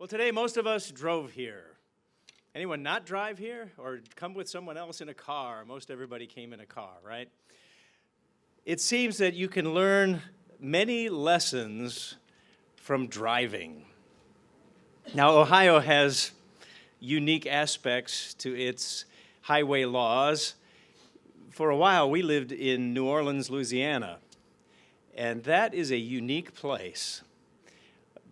Well, today most of us drove here. Anyone not drive here or come with someone else in a car? Most everybody came in a car, right? It seems that you can learn many lessons from driving. Now, Ohio has unique aspects to its highway laws. For a while, we lived in New Orleans, Louisiana, and that is a unique place.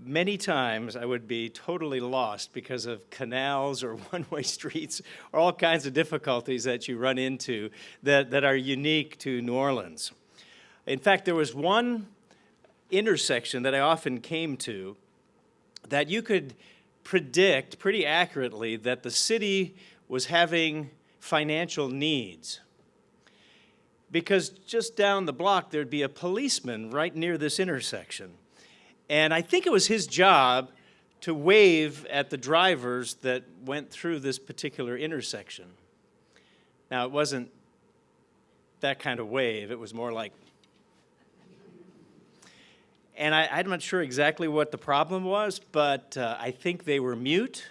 Many times I would be totally lost because of canals or one-way streets or all kinds of difficulties that you run into that are unique to New Orleans. In fact, there was one intersection that I often came to that you could predict pretty accurately that the city was having financial needs. Because just down the block, there'd be a policeman right near this intersection. And I think it was his job to wave at the drivers that went through this particular intersection. Now, it wasn't that kind of wave. It was more like... And I'm not sure exactly what the problem was, but I think they were mute.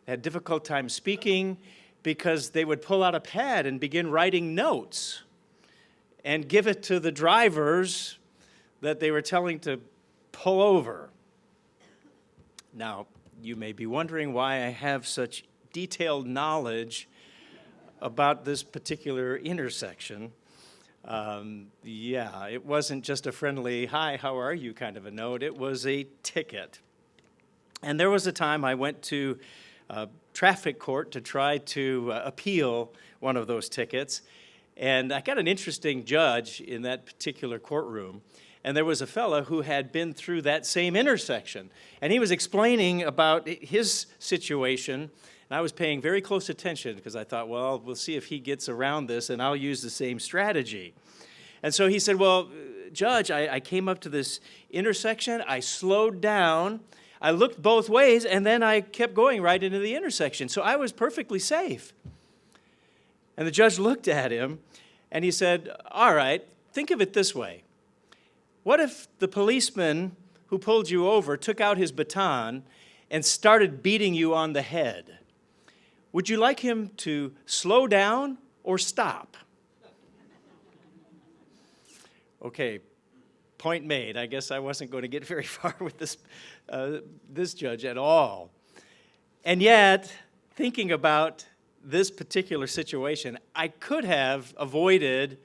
They had a difficult time speaking because they would pull out a pad and begin writing notes and give it to the drivers that they were telling to pull over. Now, you may be wondering why I have such detailed knowledge about this particular intersection. Yeah, it wasn't just a friendly, hi, how are you kind of a note. It was a ticket. And there was a time I went to traffic court to try to appeal one of those tickets. And I got an interesting judge in that particular courtroom. And there was a fellow who had been through that same intersection. And he was explaining about his situation. And I was paying very close attention because I thought, well, we'll see if he gets around this and I'll use the same strategy. And so he said, well, Judge, I came up to this intersection. I slowed down. I looked both ways, and then I kept going right into the intersection. So I was perfectly safe. And the judge looked at him, and he said, all right, think of it this way. What if the policeman who pulled you over took out his baton and started beating you on the head? Would you like him to slow down or stop? Okay, point made. I guess I wasn't going to get very far with this judge at all. And yet, thinking about this particular situation, I could have avoided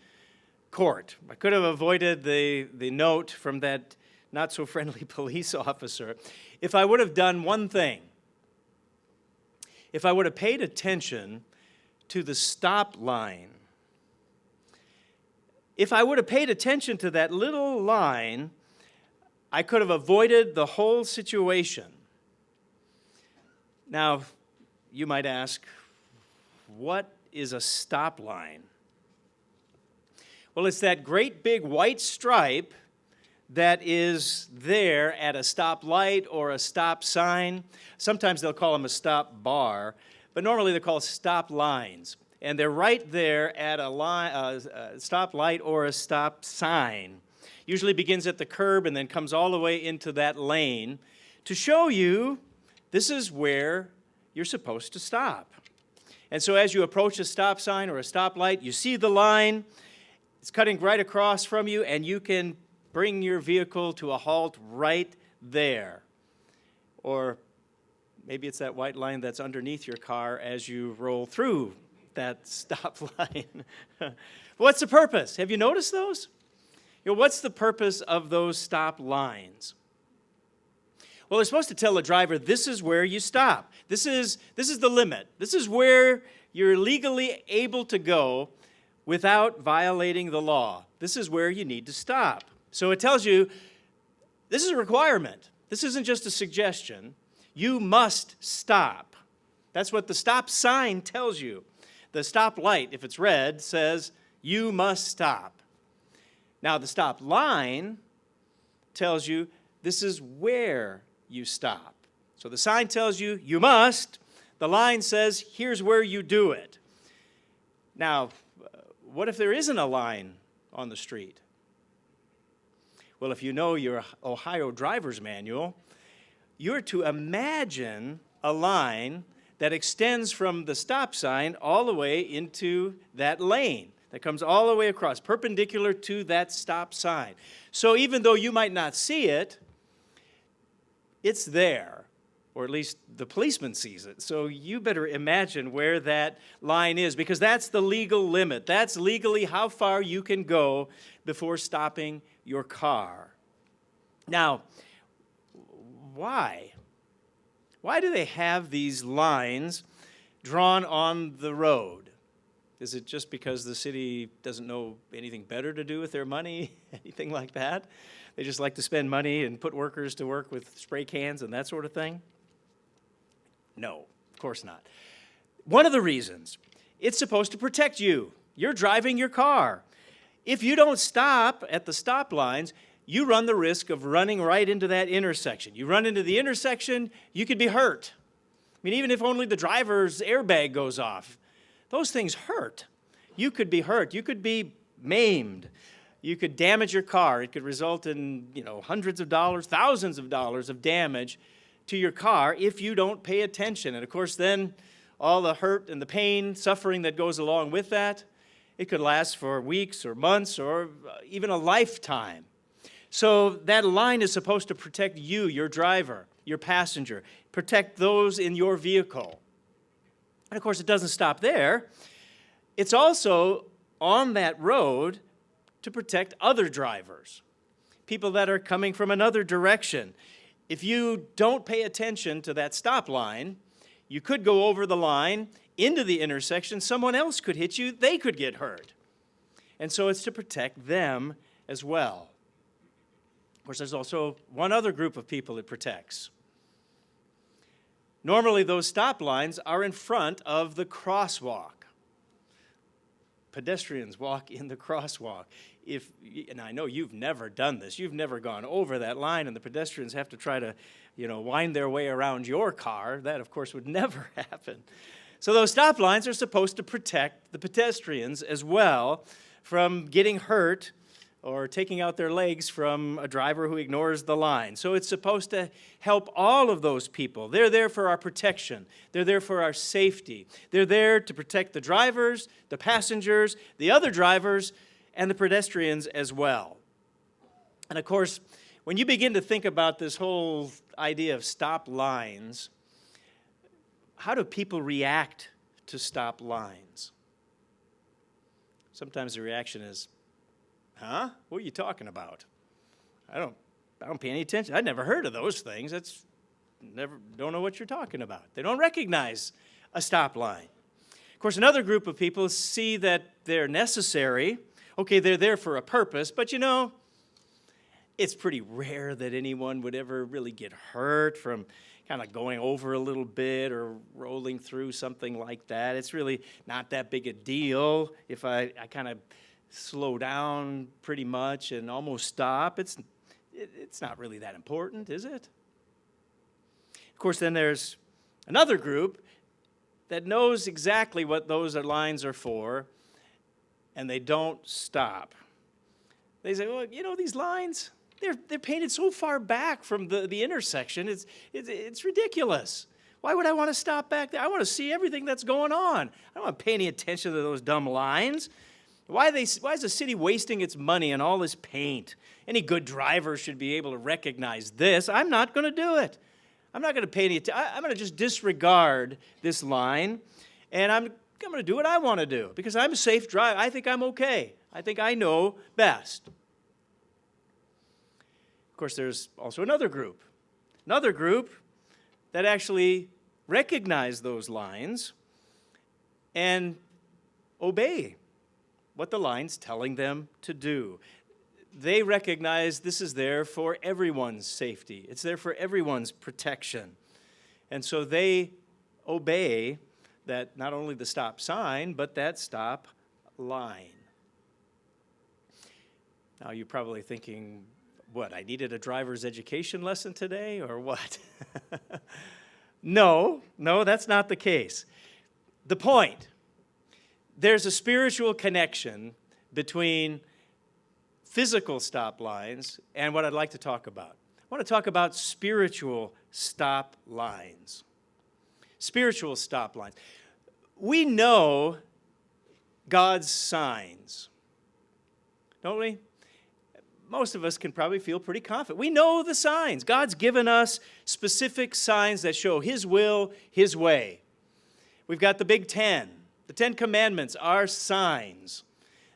court. I could have avoided the note from that not-so-friendly police officer if I would have done one thing. If I would have paid attention to the stop line. If I would have paid attention to that little line, I could have avoided the whole situation. Now, you might ask, what is a stop line? Well, it's that great big white stripe that is there at a stop light or a stop sign. Sometimes they'll call them a stop bar, but normally they're called stop lines. And they're right there at a stop light or a stop sign. Usually begins at the curb and then comes all the way into that lane to show you this is where you're supposed to stop. And so as you approach a stop sign or a stop light, you see the line. It's cutting right across from you, and you can bring your vehicle to a halt right there. Or maybe it's that white line that's underneath your car as you roll through that stop line. What's the purpose? Have you noticed those? You know, what's the purpose of those stop lines? Well, they're supposed to tell the driver, this is where you stop. This is the limit. This is where you're legally able to go without violating the law. This is where you need to stop. So it tells you, this is a requirement. This isn't just a suggestion. You must stop. That's what the stop sign tells you. The stop light, if it's red, says you must stop. Now, the stop line tells you this is where you stop. So the sign tells you you must. The line says here's where you do it. Now, what if there isn't a line on the street? Well, if you know your Ohio driver's manual, you're to imagine a line that extends from the stop sign all the way into that lane, that comes all the way across, perpendicular to that stop sign. So even though you might not see it, it's there, or at least the policeman sees it. So you better imagine where that line is, because that's the legal limit. That's legally how far you can go before stopping your car. Now, why? Why do they have these lines drawn on the road? Is it just because the city doesn't know anything better to do with their money, anything like that? They just like to spend money and put workers to work with spray cans and that sort of thing? No, of course not. One of the reasons, it's supposed to protect you. You're driving your car. If you don't stop at the stop lines, you run the risk of running right into that intersection. You run into the intersection, you could be hurt. I mean, even if only the driver's airbag goes off, those things hurt. You could be hurt. You could be maimed. You could damage your car. It could result in, hundreds of dollars, thousands of dollars of damage to your car if you don't pay attention. And of course, then all the hurt and the pain, suffering that goes along with that, it could last for weeks or months or even a lifetime. So that line is supposed to protect you, your driver, your passenger, protect those in your vehicle. And of course, it doesn't stop there. It's also on that road to protect other drivers, people that are coming from another direction. If you don't pay attention to that stop line, you could go over the line into the intersection. Someone else could hit you. They could get hurt. And so it's to protect them as well. Of course, there's also one other group of people it protects. Normally, those stop lines are in front of the crosswalk. Pedestrians walk in the crosswalk. And I know you've never done this. You've never gone over that line, and the pedestrians have to try to, wind their way around your car. That, of course, would never happen. So those stop lines are supposed to protect the pedestrians as well from getting hurt or taking out their legs from a driver who ignores the line. So it's supposed to help all of those people. They're there for our protection. They're there for our safety. They're there to protect the drivers, the passengers, the other drivers, and the pedestrians as well. And of course, when you begin to think about this whole idea of stop lines, how do people react to stop lines? Sometimes the reaction is, huh? What are you talking about? I don't pay any attention. I've never heard of those things. Don't know what you're talking about. They don't recognize a stop line. Of course, another group of people see that they're necessary. Okay, they're there for a purpose, but it's pretty rare that anyone would ever really get hurt from kind of going over a little bit or rolling through something like that. It's really not that big a deal if I kind of slow down pretty much and almost stop. It's not really that important, is it? Of course, then there's another group that knows exactly what those lines are for, and they don't stop. They say, well, these lines, they're painted so far back from the intersection, it's ridiculous. Why would I want to stop back there? I want to see everything that's going on. I don't want to pay any attention to those dumb lines. Why is the city wasting its money on all this paint? Any good driver should be able to recognize this. I'm not going to do it. I'm not going to pay any attention. I'm going to just disregard this line, and I'm going to do what I want to do because I'm a safe driver. I think I'm okay. I think I know best. Of course, there's also another group that actually recognize those lines and obey what the line's telling them to do. They recognize this is there for everyone's safety. It's there for everyone's protection. And so they obey that, not only the stop sign, but that stop line. Now you're probably thinking, what, I needed a driver's education lesson today, or what? No, that's not the case. The point, there's a spiritual connection between physical stop lines and what I'd like to talk about. want to talk about spiritual stop lines. Spiritual stop lines. We know God's signs, don't we? Most of us can probably feel pretty confident. We know the signs. God's given us specific signs that show His will, His way. We've got the Big Ten. The Ten Commandments are signs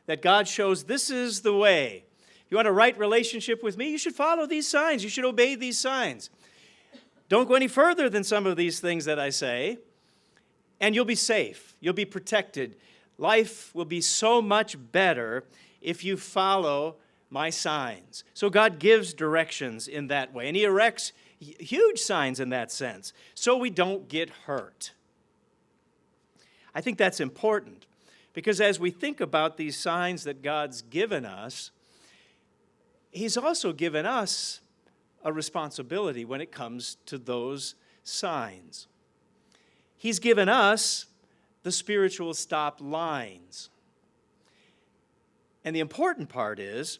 that God shows this is the way. If you want a right relationship with me, you should follow these signs. You should obey these signs. Don't go any further than some of these things that I say, and you'll be safe. You'll be protected. Life will be so much better if you follow my signs. So God gives directions in that way, and He erects huge signs in that sense, so we don't get hurt. I think that's important, because as we think about these signs that God's given us, He's also given us a responsibility when it comes to those signs. He's given us the spiritual stop lines. And the important part is,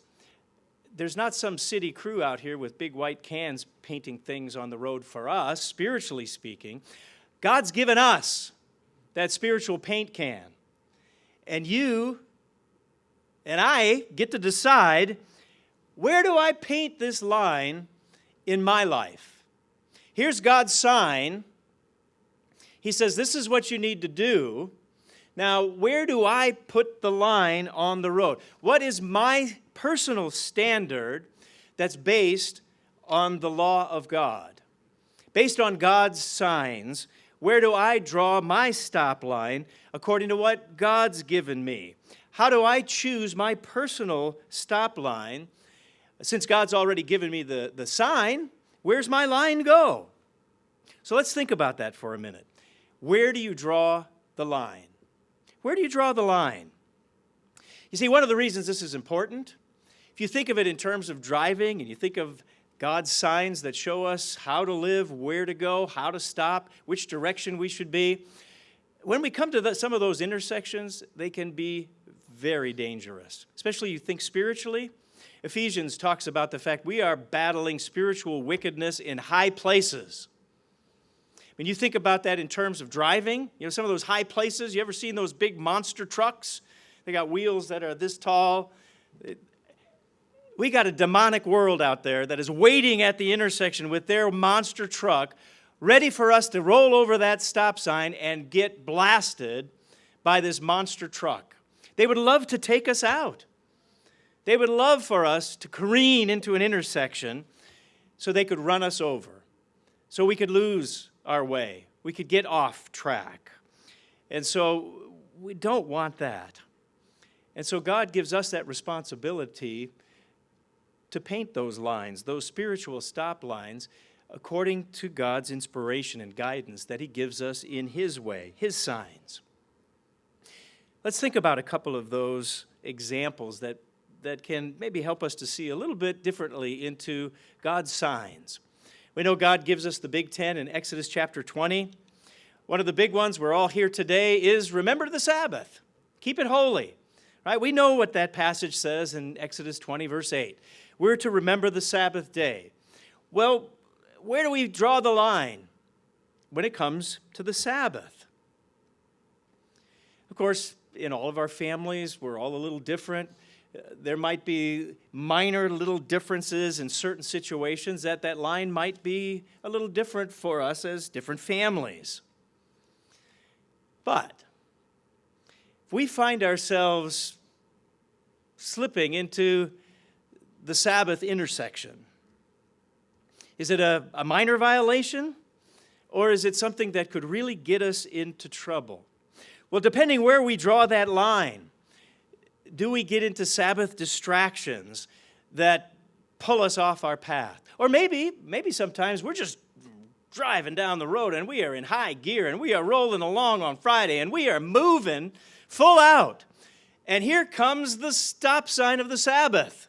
there's not some city crew out here with big white cans painting things on the road for us, spiritually speaking. God's given us that spiritual paint can. And you and I get to decide, where do I paint this line in my life? Here's God's sign. He says, this is what you need to do. Now, where do I put the line on the road? What is my personal standard that's based on the law of God? Based on God's signs, where do I draw my stop line according to what God's given me? How do I choose my personal stop line? Since God's already given me the sign, where's my line go? So let's think about that for a minute. Where do you draw the line? Where do you draw the line? You see, one of the reasons this is important, if you think of it in terms of driving and you think of God's signs that show us how to live, where to go, how to stop, which direction we should be, when we come to some of those intersections, they can be very dangerous, especially you think spiritually. Ephesians talks about the fact we are battling spiritual wickedness in high places. When you think about that in terms of driving, some of those high places, you ever seen those big monster trucks? They got wheels that are this tall. We got a demonic world out there that is waiting at the intersection with their monster truck, ready for us to roll over that stop sign and get blasted by this monster truck. They would love to take us out. They would love for us to careen into an intersection so they could run us over, so we could lose our way. We could get off track. And so we don't want that. And so God gives us that responsibility to paint those lines, those spiritual stop lines, according to God's inspiration and guidance that He gives us in His way, His signs. Let's think about a couple of those examples that can maybe help us to see a little bit differently into God's signs. We know God gives us the Big Ten in Exodus chapter 20. One of the big ones we're all here today is remember the Sabbath. Keep it holy. Right? We know what that passage says in Exodus 20, verse 8. We're to remember the Sabbath day. Well, where do we draw the line when it comes to the Sabbath? Of course, in all of our families, we're all a little different. There might be minor little differences in certain situations that line might be a little different for us as different families. But if we find ourselves slipping into the Sabbath intersection, is it a minor violation, or is it something that could really get us into trouble? Well, depending where we draw that line, do we get into Sabbath distractions that pull us off our path? Or maybe sometimes we're just driving down the road and we are in high gear and we are rolling along on Friday and we are moving full out. And here comes the stop sign of the Sabbath.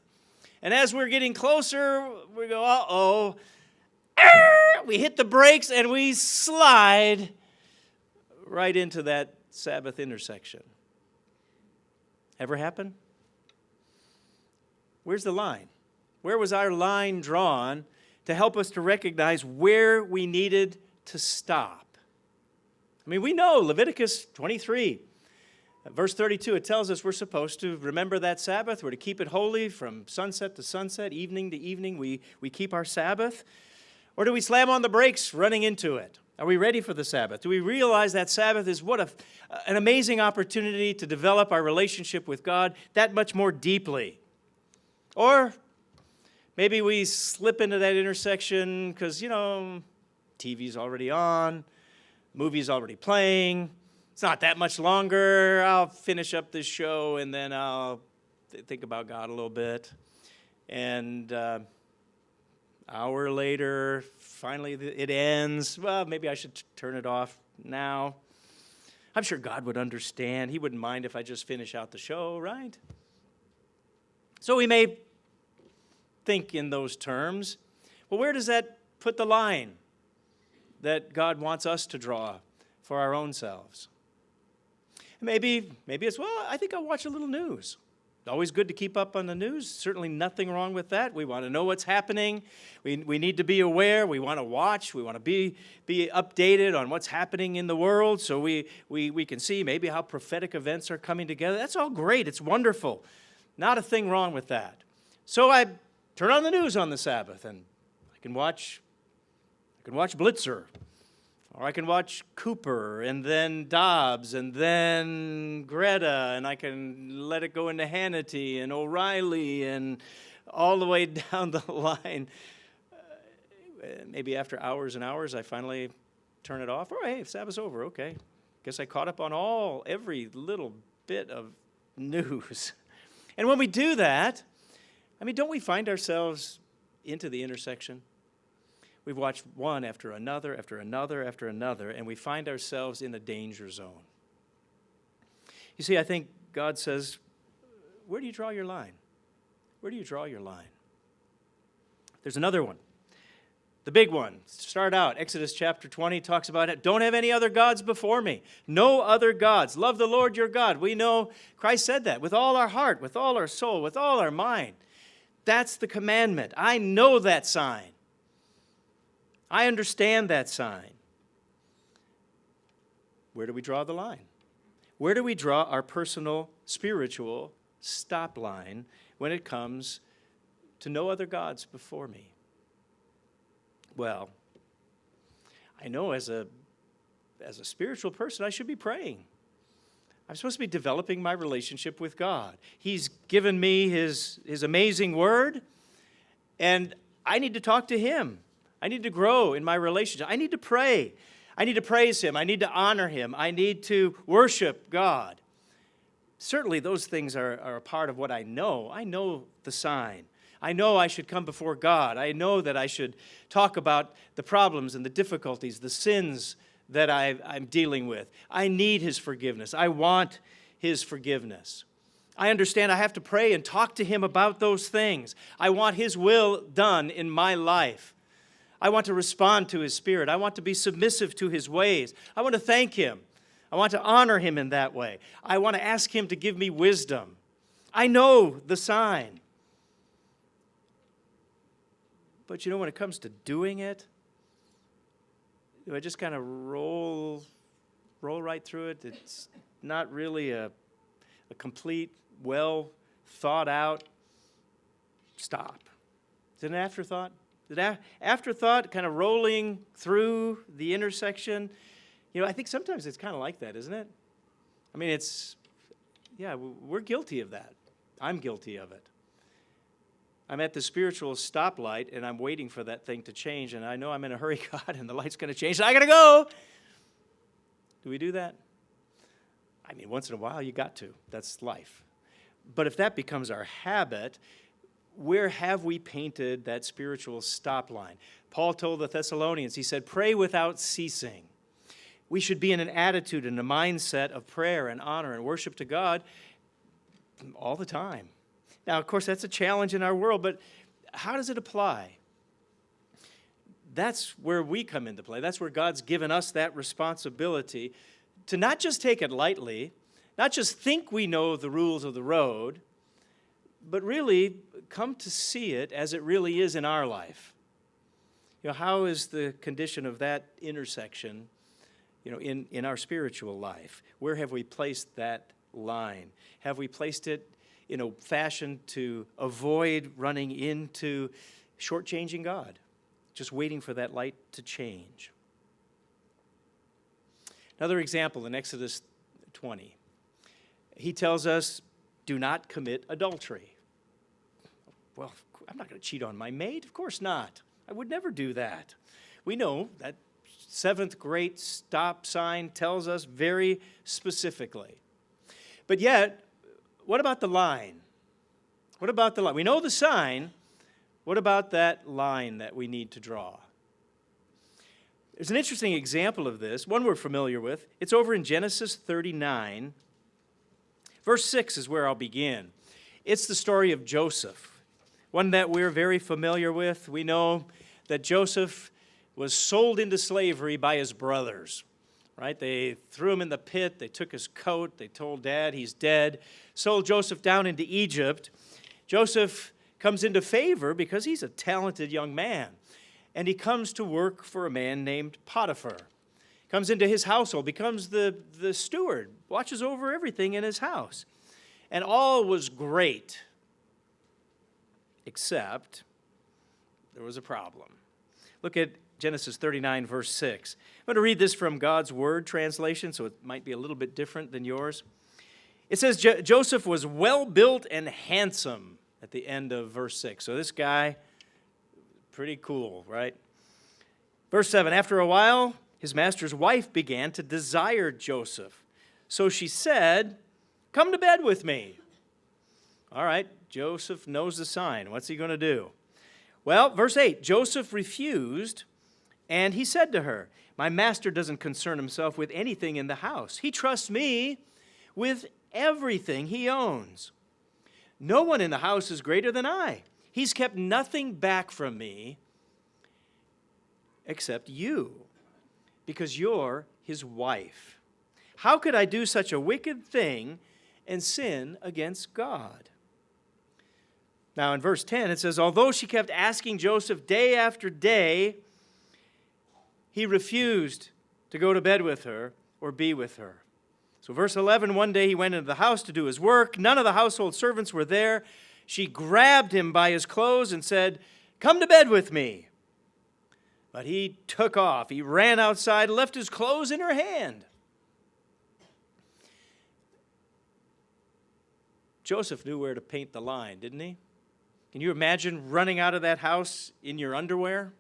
And as we're getting closer, we go, uh-oh. We hit the brakes and we slide right into that Sabbath intersection. Ever happen? Where's the line? Where was our line drawn to help us to recognize where we needed to stop. I mean, we know Leviticus 23, verse 32, it tells us we're supposed to remember that Sabbath. We're to keep it holy from sunset to sunset, evening to evening. We keep our Sabbath. Or do we slam on the brakes running into it? Are we ready for the Sabbath? Do we realize that Sabbath is an amazing opportunity to develop our relationship with God that much more deeply? Or maybe we slip into that intersection because, TV's already on, movie's already playing. It's not that much longer. I'll finish up this show and then I'll think about God a little bit. And hour later, finally it ends. Well, maybe I should turn it off now. I'm sure God would understand. He wouldn't mind if I just finish out the show, right? So we may think in those terms. Well, where does that put the line that God wants us to draw for our own selves? Maybe it's, I think I'll watch a little news. Always good to keep up on the news. Certainly nothing wrong with that. We want to know what's happening. We need to be aware. We want to watch. We want to be updated on what's happening in the world so we can see maybe how prophetic events are coming together. That's all great. It's wonderful. Not a thing wrong with that. So I turn on the news on the Sabbath and I can watch Blitzer. Or I can watch Cooper, and then Dobbs, and then Greta, and I can let it go into Hannity and O'Reilly and all the way down the line. Maybe after hours and hours, I finally turn it off. Oh, hey, Sabbath's over, okay. Guess I caught up on every little bit of news. And when we do that, don't we find ourselves into the intersection? We've watched one after another, after another, after another, and we find ourselves in a danger zone. You see, I think God says, where do you draw your line? Where do you draw your line? There's another one. The big one. Start out. Exodus chapter 20 talks about it. Don't have any other gods before me. No other gods. Love the Lord your God. We know Christ said that with all our heart, with all our soul, with all our mind. That's the commandment. I know that sign. I understand that sign. Where do we draw the line? Where do we draw our personal, spiritual stop line when it comes to no other gods before me? Well, I know as a spiritual person, I should be praying. I'm supposed to be developing my relationship with God. He's given me His amazing word, and I need to talk to Him. I need to grow in my relationship. I need to pray. I need to praise Him. I need to honor Him. I need to worship God. Certainly those things are a part of what I know. I know the sign. I know I should come before God. I know that I should talk about the problems and the difficulties, the sins that I'm dealing with. I need His forgiveness. I want His forgiveness. I understand I have to pray and talk to Him about those things. I want His will done in my life. I want to respond to His Spirit. I want to be submissive to His ways. I want to thank Him. I want to honor Him in that way. I want to ask Him to give me wisdom. I know the sign. But when it comes to doing it, I just kind of roll right through it. It's not really a complete, well thought out stop. Is it an afterthought? Is it afterthought, kind of rolling through the intersection? I think sometimes it's kind of like that, isn't it? We're guilty of that. I'm guilty of it. I'm at the spiritual stoplight, and I'm waiting for that thing to change, and I know I'm in a hurry, God, and the light's going to change, so I got to go. Do we do that? Once in a while, you got to. That's life. But if that becomes our habit, where have we painted that spiritual stop line? Paul told the Thessalonians, he said, pray without ceasing. We should be in an attitude and a mindset of prayer and honor and worship to God all the time. Now, of course, that's a challenge in our world, but how does it apply? That's where we come into play. That's where God's given us that responsibility to not just take it lightly, not just think we know the rules of the road, but really come to see it as it really is in our life. How is the condition of that intersection, in our spiritual life? Where have we placed that line? Have we placed it in a fashion to avoid running into shortchanging God, just waiting for that light to change? Another example in Exodus 20. He tells us, do not commit adultery. Well, I'm not going to cheat on my mate. Of course not. I would never do that. We know that seventh great stop sign tells us very specifically. But yet, what about the line? What about the line? We know the sign. What about that line that we need to draw? There's an interesting example of this, one we're familiar with. It's over in Genesis 39. Verse 6 is where I'll begin. It's the story of Joseph, one that we're very familiar with. We know that Joseph was sold into slavery by his brothers, right? They threw him in the pit. They took his coat. They told Dad he's dead. Sold Joseph down into Egypt. Joseph comes into favor because he's a talented young man. And he comes to work for a man named Potiphar. Comes into his household, becomes the steward, watches over everything in his house. And all was great, except there was a problem. Look at Genesis 39, verse 6. I'm going to read this from God's Word translation, so it might be a little bit different than yours. It says, Joseph was well-built and handsome at the end of verse 6. So this guy, pretty cool, right? Verse 7, after a while, his master's wife began to desire Joseph. So she said, come to bed with me. All right, Joseph knows the sign. What's he going to do? Well, verse 8, Joseph refused, and he said to her, my master doesn't concern himself with anything in the house. He trusts me with everything he owns. No one in the house is greater than I. He's kept nothing back from me except you, because you're his wife. How could I do such a wicked thing and sin against God? Now in verse 10 it says, although she kept asking Joseph day after day, he refused to go to bed with her or be with her. So verse 11, one day he went into the house to do his work. None of the household servants were there. She grabbed him by his clothes and said, come to bed with me. But he took off. He ran outside, left his clothes in her hand. Joseph knew where to paint the line, didn't he? Can you imagine running out of that house in your underwear?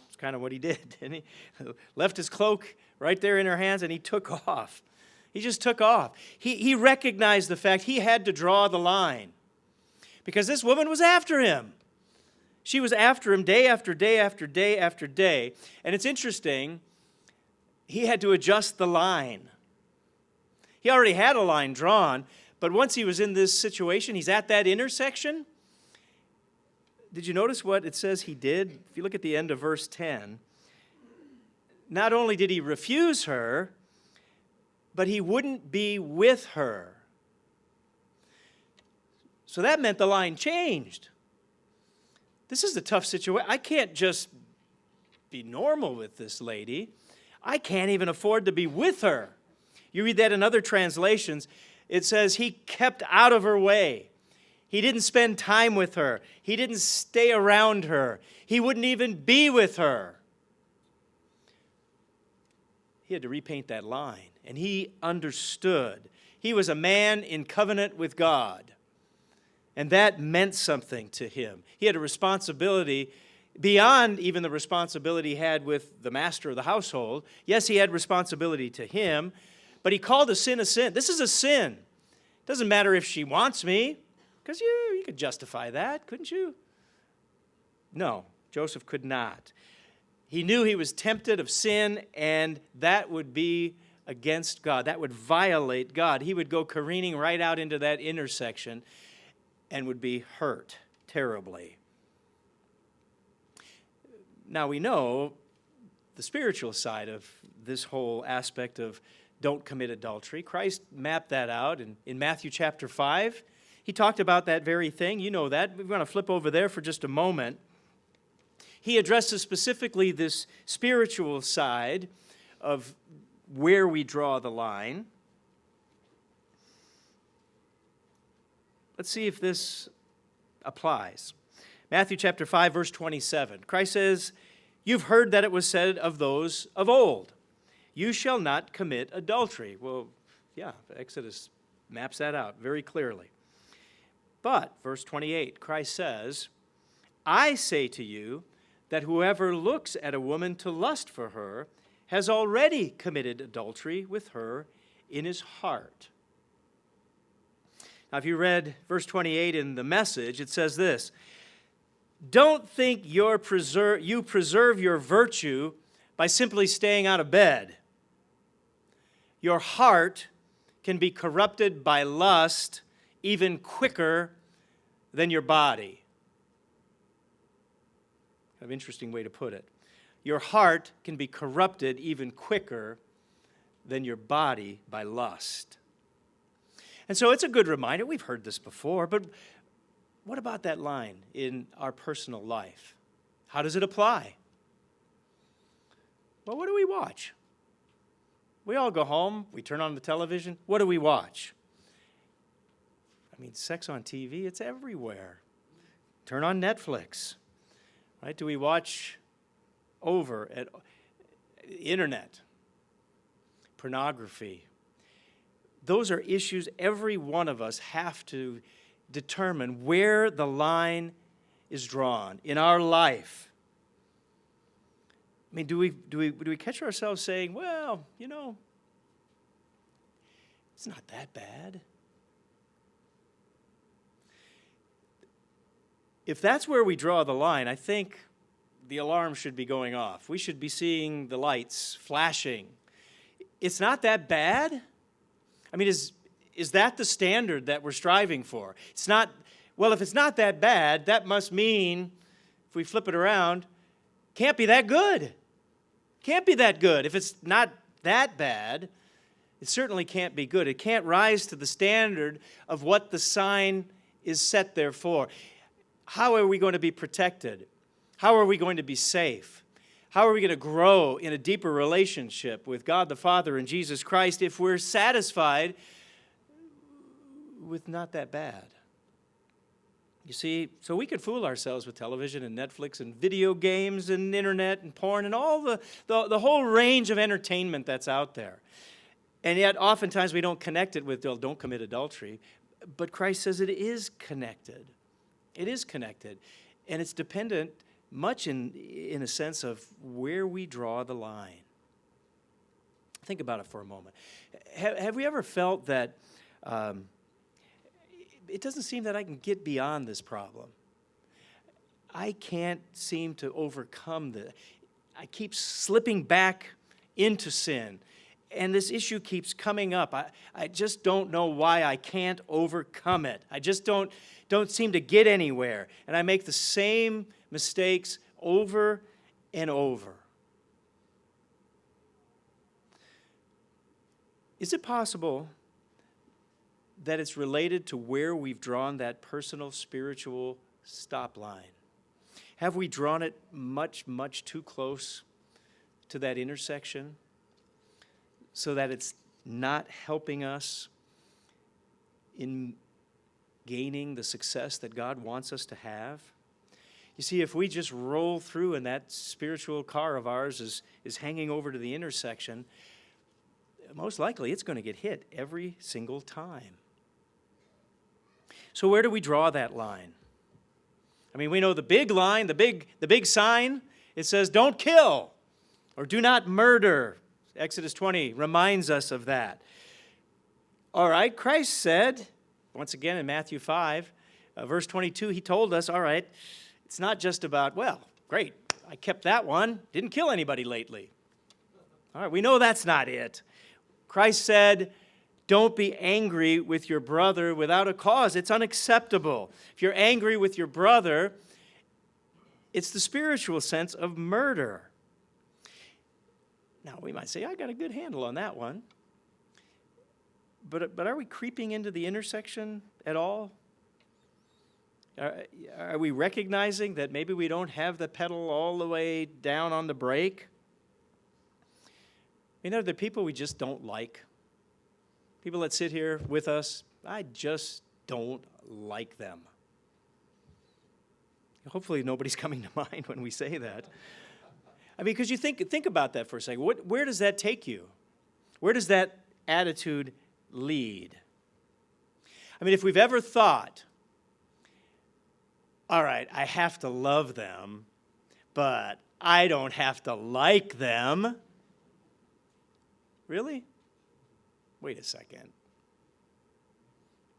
That's kind of what he did, didn't he? Left his cloak right there in her hands, and he took off. He just took off. He recognized the fact he had to draw the line because this woman was after him. She was after him day after day after day after day. And it's interesting, he had to adjust the line. He already had a line drawn, but once he was in this situation, he's at that intersection. Did you notice what it says he did? If you look at the end of verse 10, not only did he refuse her, but he wouldn't be with her. So that meant the line changed. This is a tough situation. I can't just be normal with this lady. I can't even afford to be with her. You read that in other translations. It says he kept out of her way. He didn't spend time with her. He didn't stay around her. He wouldn't even be with her. He had to repaint that line, and he understood. He was a man in covenant with God, and that meant something to him. He had a responsibility beyond even the responsibility he had with the master of the household. Yes, he had responsibility to him, but he called a sin a sin. This is a sin. It doesn't matter if she wants me, because you could justify that, couldn't you? No, Joseph could not. He knew he was tempted of sin, and that would be against God. That would violate God. He would go careening right out into that intersection and would be hurt terribly. Now we know the spiritual side of this whole aspect of don't commit adultery. Christ mapped that out in Matthew chapter 5. He talked about that very thing. You know that. We're going to flip over there for just a moment. he addresses specifically this spiritual side of where we draw the line. Let's see if this applies. Matthew chapter 5, verse 27. Christ says, "You've heard that it was said of those of old, 'You shall not commit adultery.'" Well, yeah, Exodus maps that out very clearly. But, verse 28, Christ says, "I say to you that whoever looks at a woman to lust for her has already committed adultery with her in his heart." Now, if you read verse 28 in the Message, it says this: "Don't think you preserve your virtue by simply staying out of bed. Your heart can be corrupted by lust even quicker than your body." Kind of interesting way to put it. Your heart can be corrupted even quicker than your body by lust. And so it's a good reminder. We've heard this before, but what about that line in our personal life? How does it apply? Well, what do we watch? We all go home, we turn on the television. What do we watch? I mean, sex on TV, it's everywhere. Turn on Netflix, right? Do we watch over at internet, pornography? Those are issues every one of us have to determine where the line is drawn in our life. I mean, do we catch ourselves saying, well, you know, it's not that bad? If that's where we draw the line, I think the alarm should be going off. We should be seeing the lights flashing. It's not that bad? I mean, is that the standard that we're striving for? It's not, well, if it's not that bad, that must mean, if we flip it around, can't be that good. Can't be that good. If it's not that bad, it certainly can't be good. It can't rise to the standard of what the sign is set there for. How are we going to be protected? How are we going to be safe? How are we going to grow in a deeper relationship with God the Father and Jesus Christ if we're satisfied with not that bad? You see, so we could fool ourselves with television and Netflix and video games and internet and porn and all the whole range of entertainment that's out there. And yet oftentimes we don't connect it with, don't commit adultery. But Christ says it is connected. It is connected. And it's dependent much in a sense of where we draw the line. Think about it for a moment. Have we ever felt that it doesn't seem that I can get beyond this problem? I can't seem to overcome this. I keep slipping back into sin, and this issue keeps coming up. I just don't know why I can't overcome it. I just don't seem to get anywhere, and I make the same mistakes over and over. Is it possible that it's related to where we've drawn that personal spiritual stop line? Have we drawn it much, much too close to that intersection so that it's not helping us in gaining the success that God wants us to have? You see, if we just roll through and that spiritual car of ours is hanging over to the intersection, most likely it's going to get hit every single time. So where do we draw that line? I mean, we know the big line, the big sign. It says, don't kill or do not murder. Exodus 20 reminds us of that. All right, Christ said, once again in Matthew 5, verse 22, he told us, all right, it's not just about, well, great, I kept that one, didn't kill anybody lately. All right, we know that's not it. Christ said, don't be angry with your brother without a cause. It's unacceptable. If you're angry with your brother, it's the spiritual sense of murder. Now, we might say, I got a good handle on that one. But are we creeping into the intersection at all? Are we recognizing that maybe we don't have the pedal all the way down on the brake? You know, there are people we just don't like. People that sit here with us, I just don't like them. Hopefully nobody's coming to mind when we say that. I mean, because you think about that for a second. Where does that take you? Where does that attitude lead? I mean, if we've ever thought, all right, I have to love them, but I don't have to like them. Really? Wait a second.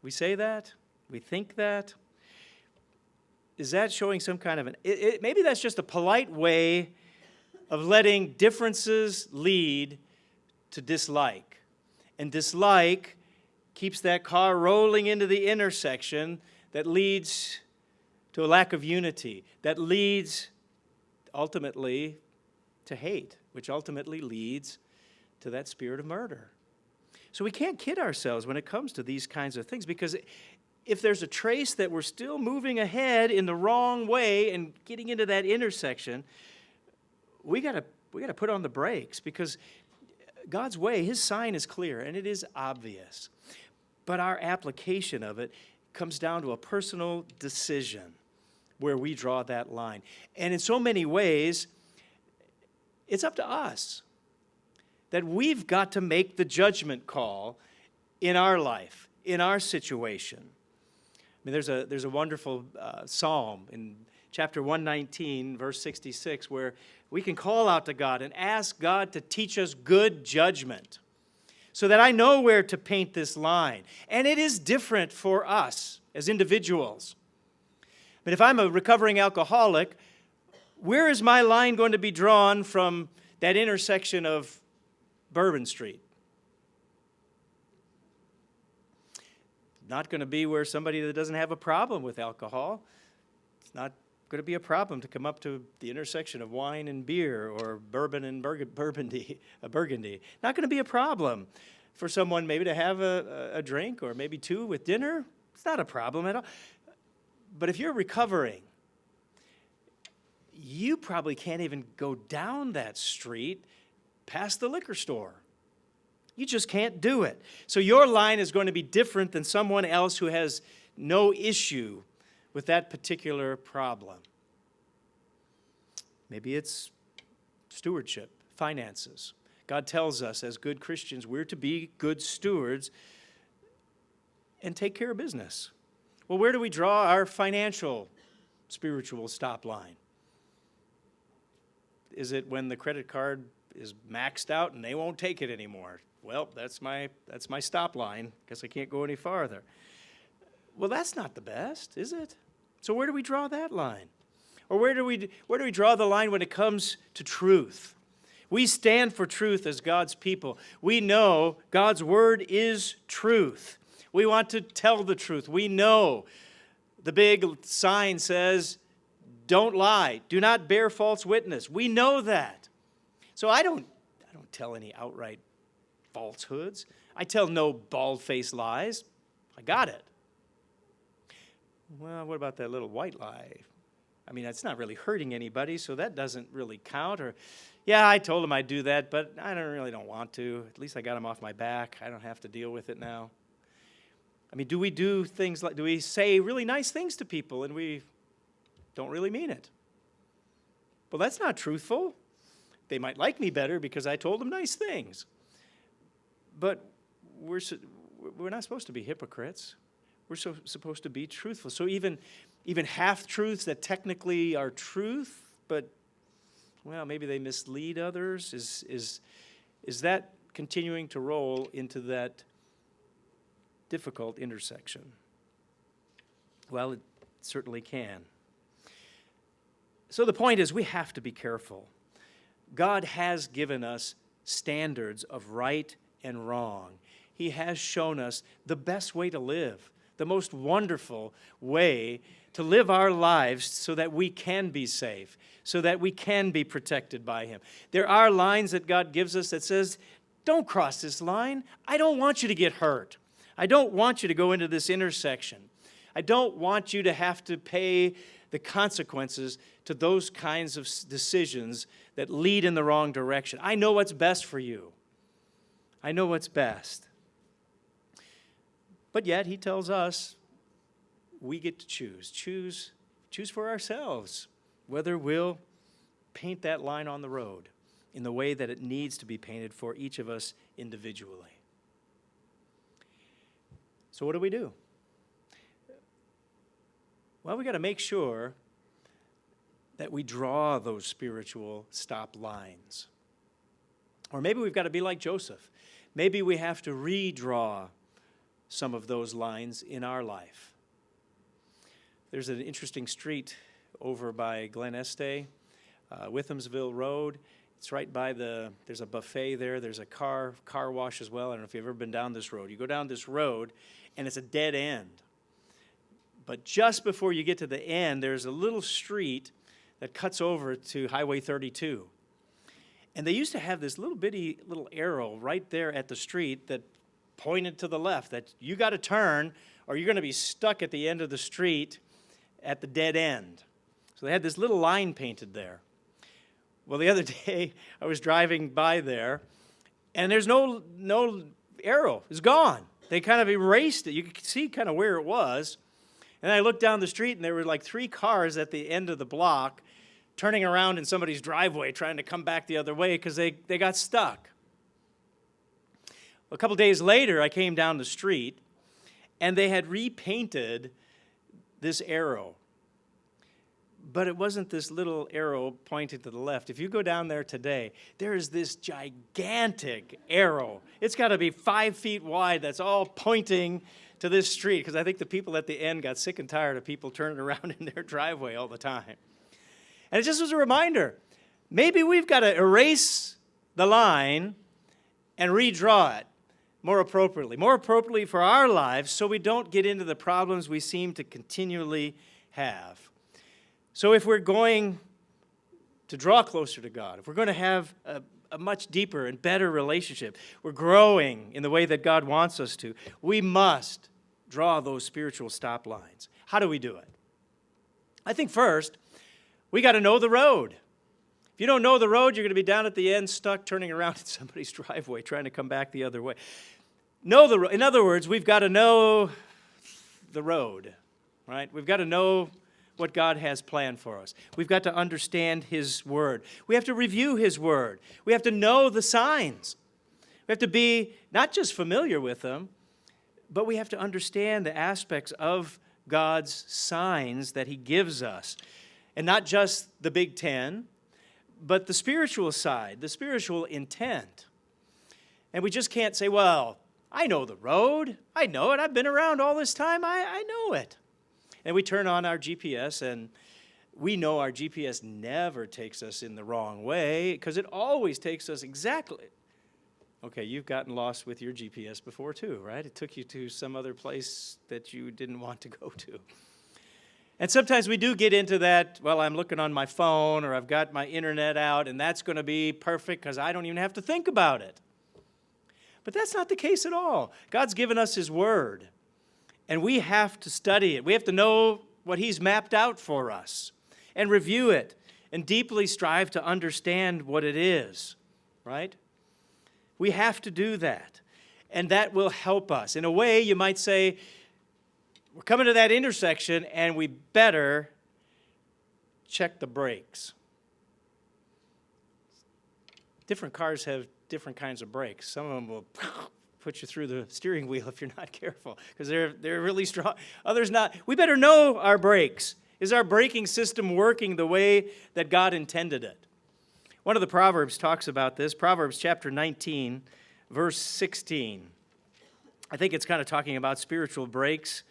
We say that? We think that? Is that showing some kind of maybe that's just a polite way of letting differences lead to dislike. And dislike keeps that car rolling into the intersection that leads to a lack of unity, that leads ultimately to hate, which ultimately leads to that spirit of murder. So we can't kid ourselves when it comes to these kinds of things, because if there's a trace that we're still moving ahead in the wrong way and getting into that intersection, we got to put on the brakes, because God's way, his sign is clear and it is obvious. But our application of it comes down to a personal decision where we draw that line. And in so many ways, it's up to us that we've got to make the judgment call in our life, in our situation. I mean, there's a wonderful psalm in chapter 119, verse 66, where we can call out to God and ask God to teach us good judgment so that I know where to paint this line. And it is different for us as individuals. But if I'm a recovering alcoholic, where is my line going to be drawn from that intersection of Bourbon Street? Not going to be where somebody that doesn't have a problem with alcohol. It's not going to be a problem to come up to the intersection of wine and beer or bourbon and burgundy. Not going to be a problem for someone maybe to have a drink or maybe two with dinner. It's not a problem at all. But if you're recovering, you probably can't even go down that street past the liquor store. You just can't do it. So your line is going to be different than someone else who has no issue with that particular problem. Maybe it's stewardship, finances. God tells us as good Christians we're to be good stewards and take care of business. Well, where do we draw our financial, spiritual stop line? Is it when the credit card is maxed out and they won't take it anymore? Well, that's my stop line. Guess I can't go any farther. Well, that's not the best, is it? So where do we draw that line? Or where do we draw the line when it comes to truth? We stand for truth as God's people. We know God's word is truth. We want to tell the truth. We know the big sign says, don't lie, do not bear false witness. We know that. So I don't tell any outright falsehoods. I tell no bald-faced lies. I got it. Well, what about that little white lie? I mean, it's not really hurting anybody, so that doesn't really count. Or, yeah, I told him I'd do that, but I don't want to. At least I got him off my back. I don't have to deal with it now. I mean, do we say really nice things to people and we don't really mean it? Well, that's not truthful. They might like me better because I told them nice things. But we're not supposed to be hypocrites. We're supposed to be truthful. So even half-truths that technically are truth, but, well, maybe they mislead others, is that continuing to roll into that difficult intersection? Well, it certainly can. So the point is we have to be careful. God has given us standards of right and wrong. He has shown us the best way to live, the most wonderful way to live our lives so that we can be safe, so that we can be protected by him. There are lines that God gives us that says, don't cross this line. I don't want you to get hurt. I don't want you to go into this intersection. I don't want you to have to pay the consequences to those kinds of decisions that lead in the wrong direction. I know what's best for you. I know what's best. But yet, he tells us we get to choose. Choose for ourselves whether we'll paint that line on the road in the way that it needs to be painted for each of us individually. So what do? Well, we got to make sure that we draw those spiritual stop lines. Or maybe we've got to be like Joseph. Maybe we have to redraw some of those lines in our life. There's an interesting street over by Glen Estee, Withamsville Road. It's right by there's a buffet there. There's a car wash as well. I don't know if you've ever been down this road. You go down this road, and it's a dead end. But just before you get to the end, there's a little street that cuts over to Highway 32. And they used to have this little bitty little arrow right there at the street that pointed to the left, that you got to turn or you're going to be stuck at the end of the street at the dead end. So they had this little line painted there. Well, the other day, I was driving by there, and there's no arrow. It's gone. They kind of erased it. You could see kind of where it was. And I looked down the street, and there were like 3 cars at the end of the block turning around in somebody's driveway trying to come back the other way because they got stuck. A couple days later, I came down the street, and they had repainted this arrow. But it wasn't this little arrow pointing to the left. If you go down there today, there is this gigantic arrow. It's got to be 5 feet wide that's all pointing to this street, because I think the people at the end got sick and tired of people turning around in their driveway all the time. And it just was a reminder. Maybe we've got to erase the line and redraw it more appropriately for our lives, so we don't get into the problems we seem to continually have. So if we're going to draw closer to God, if we're going to have a much deeper and better relationship, we're growing in the way that God wants us to, we must draw those spiritual stop lines. How do we do it? I think first, we got to know the road. If you don't know the road, you're going to be down at the end, stuck turning around in somebody's driveway, trying to come back the other way. In other words, we've got to know the road, right? We've got to know what God has planned for us. We've got to understand His Word. We have to review His Word. We have to know the signs. We have to be not just familiar with them, but we have to understand the aspects of God's signs that He gives us. And not just the Big Ten, but the spiritual side, the spiritual intent. And we just can't say, well, I know the road. I know it. I've been around all this time. I know it. And we turn on our GPS, and we know our GPS never takes us in the wrong way, because it always takes us exactly. Okay, you've gotten lost with your GPS before too, right? It took you to some other place that you didn't want to go to. And sometimes we do get into that, well, I'm looking on my phone, or I've got my internet out, and that's going to be perfect because I don't even have to think about it. But that's not the case at all. God's given us His Word. And we have to study it. We have to know what He's mapped out for us and review it and deeply strive to understand what it is, right? We have to do that. And that will help us. In a way, you might say, we're coming to that intersection and we better check the brakes. Different cars have different kinds of brakes. Some of them will put you through the steering wheel if you're not careful, because they're really strong. Others not. We better know our brakes. Is our braking system working the way that God intended it? One of the Proverbs talks about this, Proverbs chapter 19, verse 16. I think it's kind of talking about spiritual brakes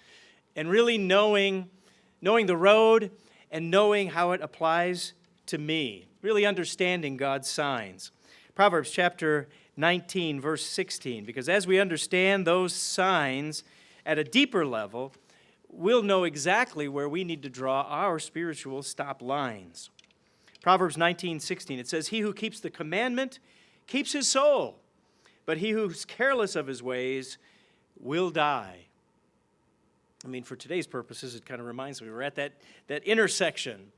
and really knowing the road and knowing how it applies to me, really understanding God's signs. Proverbs chapter 19, verse 16, because as we understand those signs at a deeper level, we'll know exactly where we need to draw our spiritual stop lines. Proverbs 19:16, it says, "He who keeps the commandment keeps his soul, but he who's careless of his ways will die." I mean, for today's purposes, it kind of reminds me, we're at that intersection.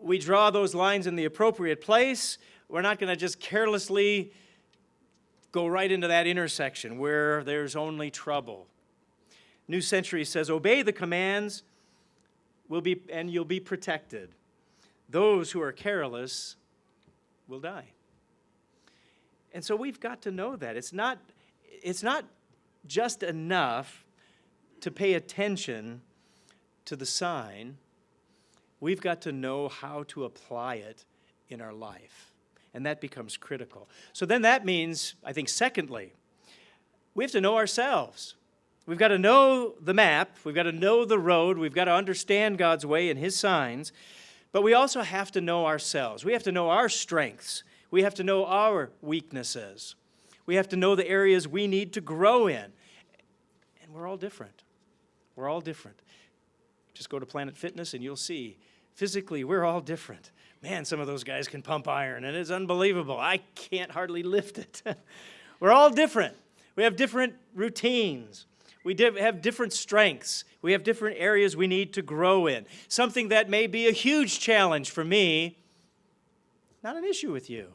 We draw those lines in the appropriate place. We're not going to just carelessly go right into that intersection where there's only trouble. New Century says, obey the commands and you'll be protected. Those who are careless will die. And so we've got to know that. It's not just enough to pay attention to the sign. We've got to know how to apply it in our life. And that becomes critical. So then that means, I think, secondly, we have to know ourselves. We've got to know the map. We've got to know the road. We've got to understand God's way and His signs. But we also have to know ourselves. We have to know our strengths. We have to know our weaknesses. We have to know the areas we need to grow in. And we're all different. We're all different. Just go to Planet Fitness and you'll see, physically, we're all different. Man, some of those guys can pump iron, and it's unbelievable. I can't hardly lift it. We're all different. We have different routines. We have different strengths. We have different areas we need to grow in. Something that may be a huge challenge for me, not an issue with you.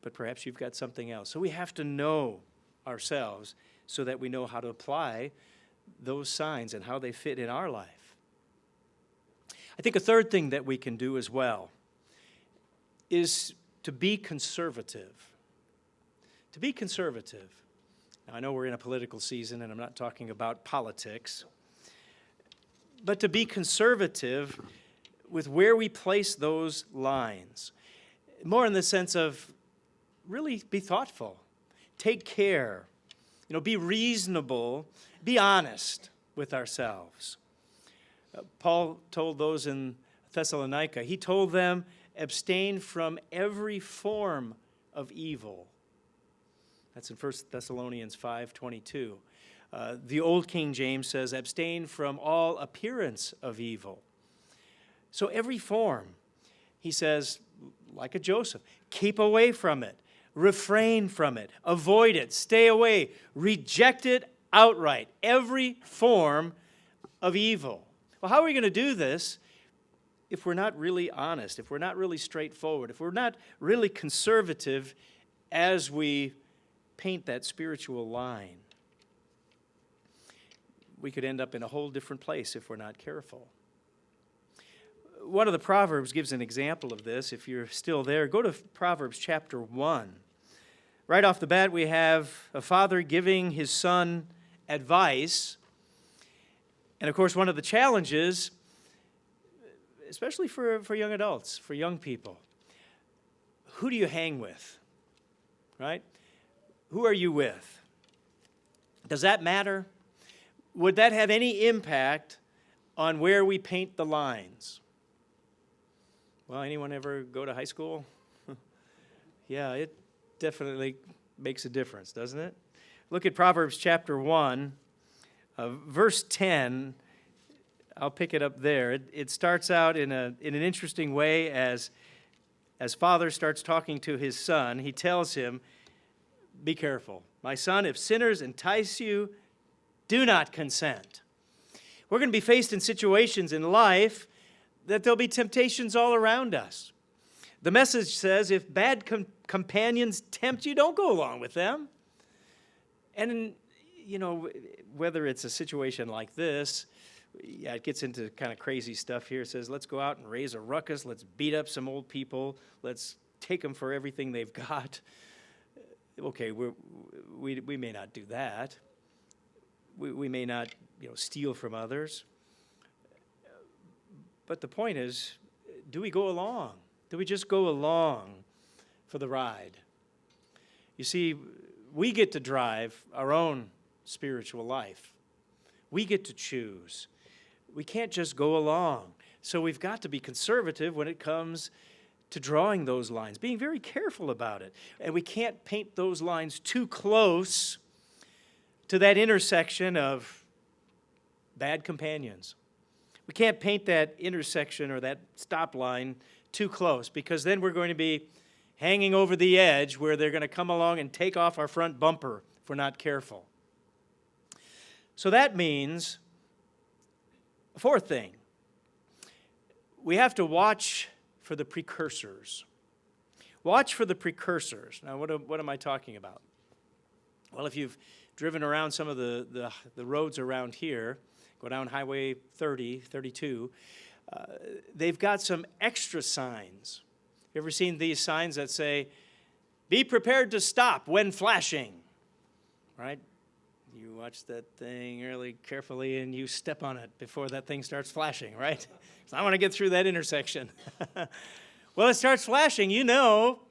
But perhaps you've got something else. So we have to know ourselves so that we know how to apply those signs and how they fit in our life. I think a third thing that we can do as well is to be conservative. To be conservative. Now, I know we're in a political season, and I'm not talking about politics, but to be conservative with where we place those lines. More in the sense of really be thoughtful, take care, be reasonable, be honest with ourselves. Paul told those in Thessalonica, he told them, abstain from every form of evil. That's in 1 Thessalonians 5:22. The Old King James says, abstain from all appearance of evil. So every form, he says, like a Joseph, keep away from it, refrain from it, avoid it, stay away, reject it outright. Every form of evil. Well, how are we going to do this if we're not really honest, if we're not really straightforward, if we're not really conservative as we paint that spiritual line? We could end up in a whole different place if we're not careful. One of the Proverbs gives an example of this. If you're still there, go to Proverbs chapter 1. Right off the bat, we have a father giving his son advice. And of course, one of the challenges, especially for young adults, for young people, who do you hang with, right? Who are you with? Does that matter? Would that have any impact on where we paint the lines? Well, anyone ever go to high school? Yeah, it definitely makes a difference, doesn't it? Look at Proverbs chapter 1. Verse 10, I'll pick it up there. It starts out in an interesting way as father starts talking to his son. He tells him, be careful. My son, if sinners entice you, do not consent. We're going to be faced in situations in life that there'll be temptations all around us. The message says if bad companions tempt you, don't go along with them. And whether it's a situation like this, yeah, it gets into kind of crazy stuff here. It says, let's go out and raise a ruckus. Let's beat up some old people. Let's take them for everything they've got. Okay, we may not do that. We may not, steal from others. But the point is, do we go along? Do we just go along for the ride? You see, we get to drive our own spiritual life. We get to choose. We can't just go along. So we've got to be conservative when it comes to drawing those lines, being very careful about it. And we can't paint those lines too close to that intersection of bad companions. We can't paint that intersection or that stop line too close, because then we're going to be hanging over the edge where they're going to come along and take off our front bumper if we're not careful. So that means, a fourth thing, we have to watch for the precursors. Watch for the precursors. Now, what am I talking about? Well, if you've driven around some of the roads around here, go down Highway 30, 32, they've got some extra signs. You ever seen these signs that say, "Be prepared to stop when flashing," right? You watch that thing really carefully and you step on it before that thing starts flashing, right? So I want to get through that intersection. Well, it starts flashing, you know,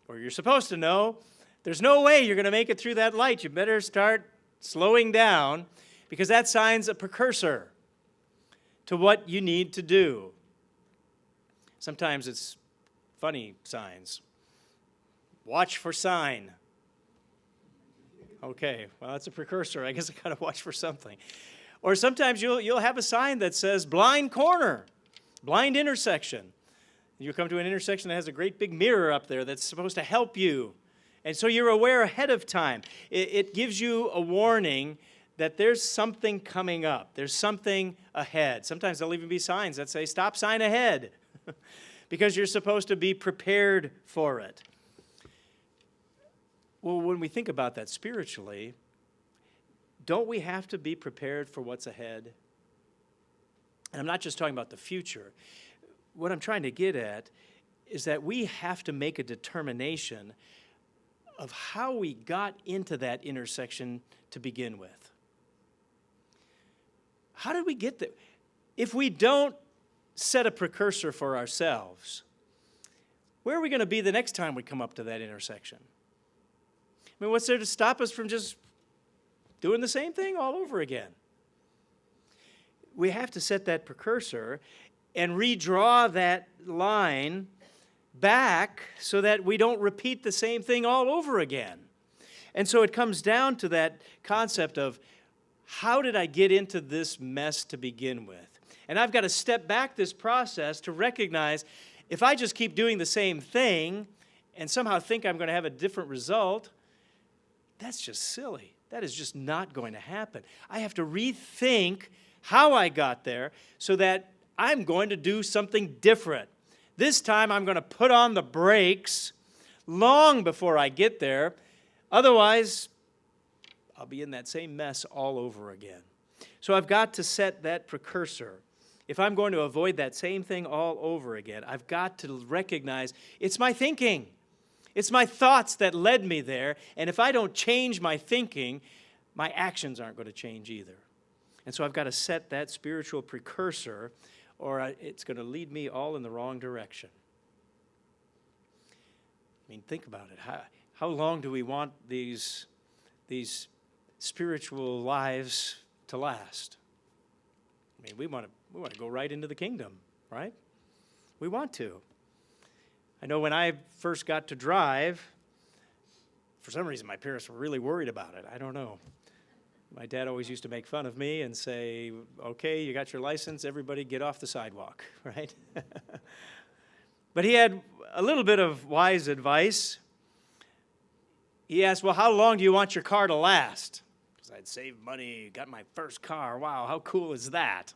or you're supposed to know, there's no way you're going to make it through that light. You better start slowing down because that sign's a precursor to what you need to do. Sometimes it's funny signs. Watch for sign. Okay, well, that's a precursor. I guess I got to watch for something. Or sometimes you'll have a sign that says blind corner, blind intersection. You come to an intersection that has a great big mirror up there that's supposed to help you. And so you're aware ahead of time. It gives you a warning that there's something coming up. There's something ahead. Sometimes there'll even be signs that say, "Stop sign ahead," because you're supposed to be prepared for it. Well, when we think about that spiritually, don't we have to be prepared for what's ahead? And I'm not just talking about the future. What I'm trying to get at is that we have to make a determination of how we got into that intersection to begin with. How did we get there? If we don't set a precursor for ourselves, where are we going to be the next time we come up to that intersection? I mean, what's there to stop us from just doing the same thing all over again? We have to set that precursor and redraw that line back so that we don't repeat the same thing all over again. And so it comes down to that concept of, how did I get into this mess to begin with? And I've got to step back this process to recognize, if I just keep doing the same thing and somehow think I'm going to have a different result, that's just silly. That is just not going to happen. I have to rethink how I got there so that I'm going to do something different. This time I'm going to put on the brakes long before I get there. Otherwise, I'll be in that same mess all over again. So I've got to set that precursor. If I'm going to avoid that same thing all over again, I've got to recognize it's my thinking. It's my thoughts that led me there. And if I don't change my thinking, my actions aren't going to change either. And so I've got to set that spiritual precursor, or it's going to lead me all in the wrong direction. I mean, think about it. How long do we want these spiritual lives to last? I mean, we want to go right into the kingdom, right? We want to. I know when I first got to drive, for some reason my parents were really worried about it. I don't know. My dad always used to make fun of me and say, "Okay, you got your license, everybody get off the sidewalk," right? But he had a little bit of wise advice. He asked, "Well, how long do you want your car to last?" Because I'd saved money, got my first car. Wow, how cool is that?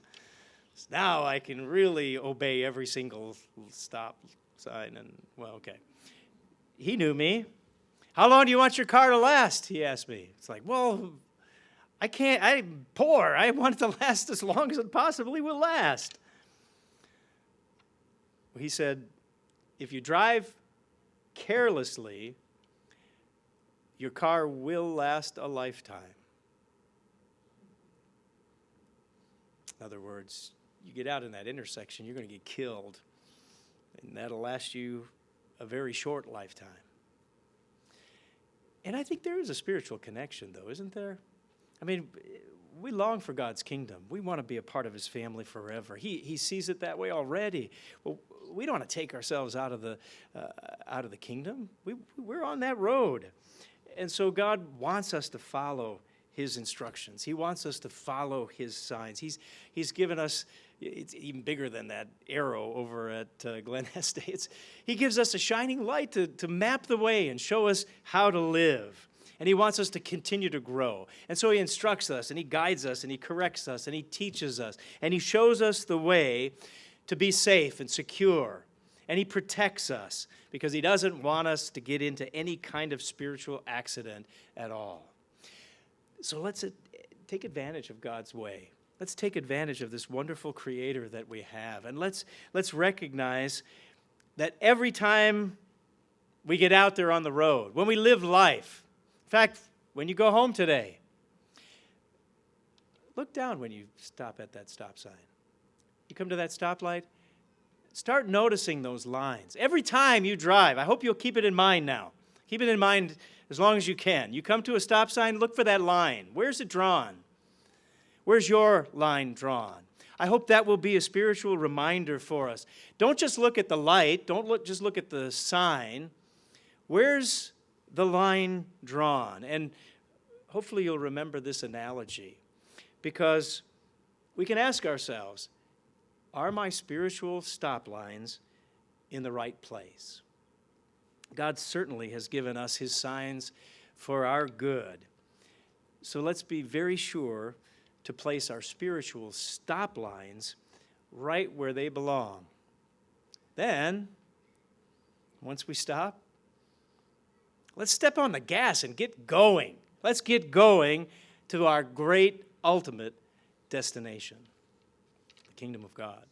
So now I can really obey every single stop sign and, well, okay. He knew me. "How long do you want your car to last?" he asked me. It's like, well, I'm poor. I want it to last as long as it possibly will last. Well, he said, if you drive carelessly, your car will last a lifetime. In other words, you get out in that intersection, you're going to get killed, and that'll last you a very short lifetime. And I think there is a spiritual connection, though, isn't there? I mean, we long for God's kingdom. We want to be a part of his family forever. He sees it that way already. Well, we don't want to take ourselves out of the kingdom. We're on that road. And so God wants us to follow his instructions. He wants us to follow his signs. He's given us, it's even bigger than that arrow over at Glen Este. He gives us a shining light to map the way and show us how to live. And he wants us to continue to grow. And so he instructs us, and he guides us, and he corrects us, and he teaches us, and he shows us the way to be safe and secure. And he protects us because he doesn't want us to get into any kind of spiritual accident at all. So let's take advantage of God's way. Let's take advantage of this wonderful Creator that we have. And let's recognize that every time we get out there on the road, when we live life, in fact, when you go home today, look down when you stop at that stop sign. You come to that stoplight, start noticing those lines. Every time you drive, I hope you'll keep it in mind now. Keep it in mind as long as you can. You come to a stop sign, look for that line. Where's it drawn? Where's your line drawn? I hope that will be a spiritual reminder for us. Don't just look at the light. Don't just look at the sign. Where's the line drawn? And hopefully you'll remember this analogy, because we can ask ourselves, are my spiritual stop lines in the right place? God certainly has given us his signs for our good. So let's be very sure to place our spiritual stop lines right where they belong. Then, once we stop, let's step on the gas and get going. Let's get going to our great ultimate destination, the kingdom of God.